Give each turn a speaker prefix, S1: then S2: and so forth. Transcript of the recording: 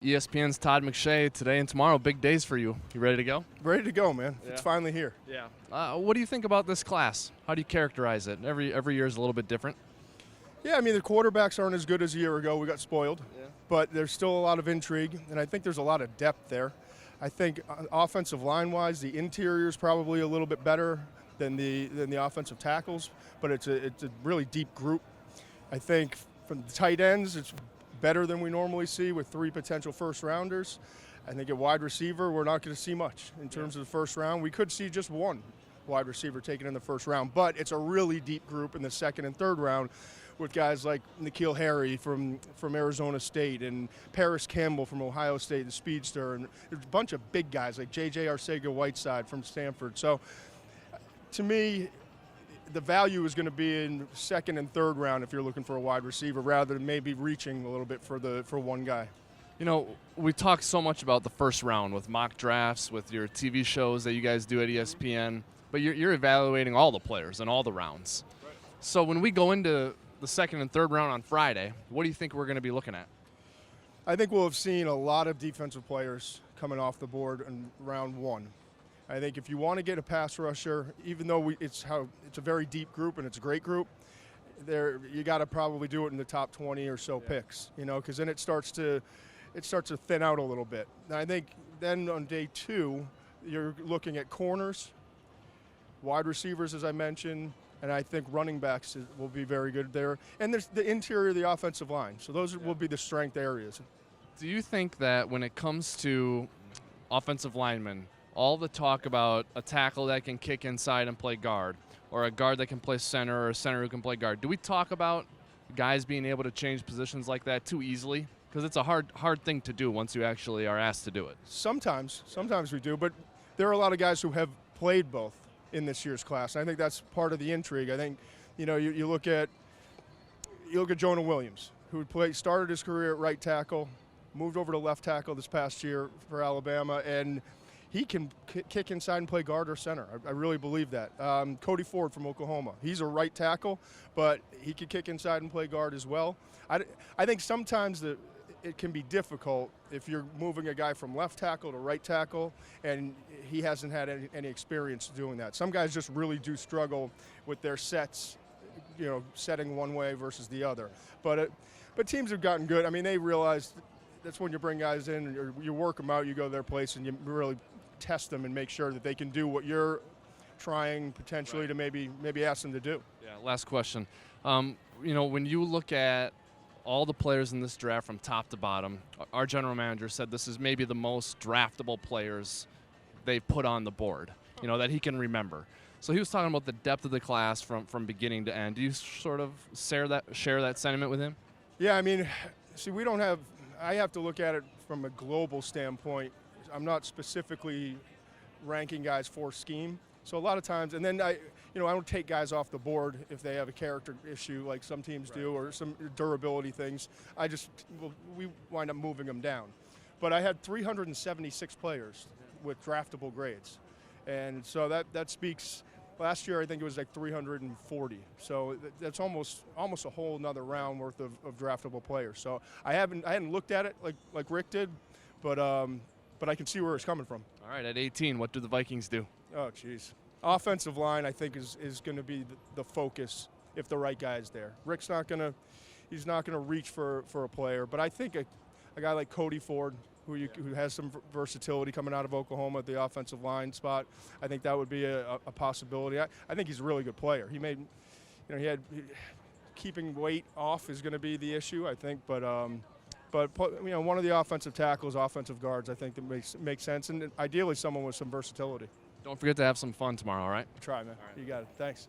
S1: ESPN's Todd McShay today and tomorrow. Big days for you. You ready to go?
S2: Ready to go, man.
S1: Yeah.
S2: It's finally here.
S1: Yeah. What do you think about this class? How do you characterize it? Every year is a little bit different.
S2: Yeah, I mean, the quarterbacks aren't as good as a year ago. We got spoiled.
S1: Yeah.
S2: But there's still a lot of intrigue, and I think there's a lot of depth there. I think offensive line-wise, the interior is probably a little bit better than the offensive tackles, but it's a really deep group. I think from the tight ends, it's better than we normally see with 3 potential first-rounders. I think at wide receiver, we're not going to see much in terms of the first round. We could see just one wide receiver taken in the first round, but it's a really deep group in the second and third round with guys like N'Keal Harry from Arizona State and Paris Campbell from Ohio State, the speedster, and there's a bunch of big guys like J.J. Arcega-Whiteside from Stanford. So to me, the value is going to be in second and third round if you're looking for a wide receiver rather than maybe reaching a little bit for one guy.
S1: You know, we talk so much about the first round with mock drafts, with your TV shows that you guys do at ESPN, but you're evaluating all the players and all the rounds. Right. So when we go into the second and third round on Friday, what do you think we're going to be looking at?
S2: I think we'll have seen a lot of defensive players coming off the board in round 1. I think if you want to get a pass rusher, even though it's a very deep group and it's a great group, you got to probably do it in the top 20 or so picks, because then it starts to thin out a little bit. And I think then on day 2, you're looking at corners, wide receivers, as I mentioned, and I think running backs will be very good there. And there's the interior of the offensive line. So those will be the strength areas.
S1: Do you think that when it comes to offensive linemen, all the talk about a tackle that can kick inside and play guard, or a guard that can play center, or a center who can play guard, do we talk about guys being able to change positions like that too easily? Because it's a hard thing to do once you actually are asked to do it. Sometimes
S2: we do, but there are a lot of guys who have played both in this year's class. I think that's part of the intrigue. I think, you look at Jonah Williams, who started his career at right tackle, moved over to left tackle this past year for Alabama, and he can kick inside and play guard or center. I really believe that. Cody Ford from Oklahoma. He's a right tackle, but he can kick inside and play guard as well. I think sometimes it can be difficult if you're moving a guy from left tackle to right tackle and he hasn't had any experience doing that. Some guys just really do struggle with their sets, setting one way versus the other. But teams have gotten good. I mean, they realize that's when you bring guys in, or you work them out, you go to their place, and you really test them and make sure that they can do what you're trying potentially to maybe ask them to do.
S1: Yeah, last question. When you look at all the players in this draft from top to bottom, our general manager said this is maybe the most draftable players they've put on the board, that he can remember. So he was talking about the depth of the class from beginning to end. Do you sort of share that sentiment with him?
S2: Yeah, I mean, see, I have to look at it from a global standpoint. I'm not specifically ranking guys for scheme. So a lot of times, and then I don't take guys off the board if they have a character issue like some teams do, or some durability things. We wind up moving them down. But I had 376 players with draftable grades. And so that speaks, last year I think it was like 340. So that's almost a whole nother round worth of draftable players. So I hadn't looked at it like Rick did, but I can see where it's coming from.
S1: All right, at 18, what do the Vikings do?
S2: Oh, geez. Offensive line, I think, is going to be the focus if the right guy is there. Rick's not going to reach for a player, but I think a guy like Cody Ford, who has some versatility coming out of Oklahoma at the offensive line spot, I think that would be a possibility. I think he's a really good player. Keeping weight off is going to be the issue, I think, but one of the offensive tackles, offensive guards, I think that makes sense, and ideally someone with some versatility.
S1: Don't forget to have some fun tomorrow, all right?
S2: Try, man. All right. You got it. Thanks.